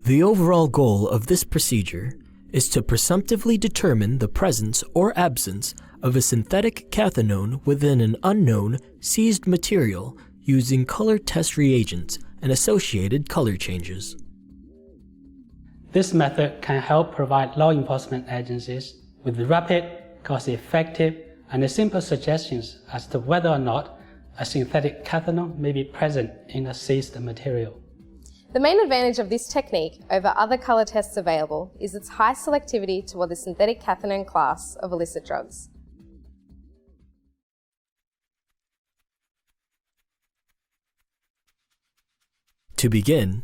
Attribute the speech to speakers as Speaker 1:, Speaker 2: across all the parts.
Speaker 1: The overall goal of this procedure is to presumptively determine the presence or absence of a synthetic cathinone within an unknown, seized material using color test reagents and associated color changes.
Speaker 2: This method can help provide law enforcement agencies with rapid, cost-effective, and simple suggestions as to whether or not a synthetic cathinone may be present in a seized material.
Speaker 3: The main advantage of this technique over other color tests available is its high selectivity toward the synthetic cathinone class of illicit drugs.
Speaker 1: To begin,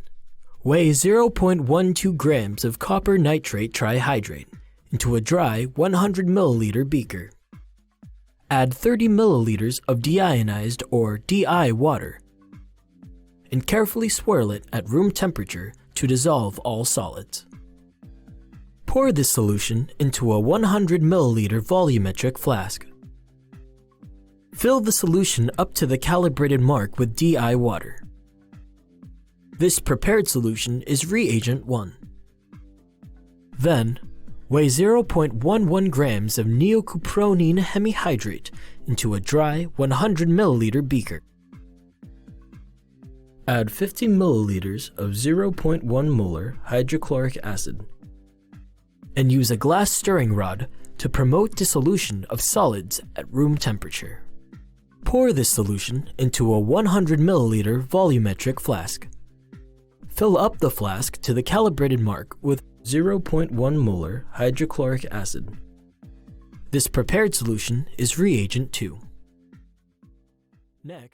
Speaker 1: weigh 0.12 grams of copper nitrate trihydrate into a dry 100 milliliter beaker. Add 30 milliliters of deionized or DI water and carefully swirl it at room temperature to dissolve all solids. Pour this solution into a 100 milliliter volumetric flask. Fill the solution up to the calibrated mark with DI water. This prepared solution is reagent 1. Then, weigh 0.11 grams of neocuprone hemihydrate into a dry 100 milliliter beaker. Add 50 milliliters of 0.1 molar hydrochloric acid and use a glass stirring rod to promote dissolution of solids at room temperature. Pour this solution into a 100 milliliter volumetric flask. Fill up the flask to the calibrated mark with 0.1 molar hydrochloric acid. This prepared solution is reagent 2. Next,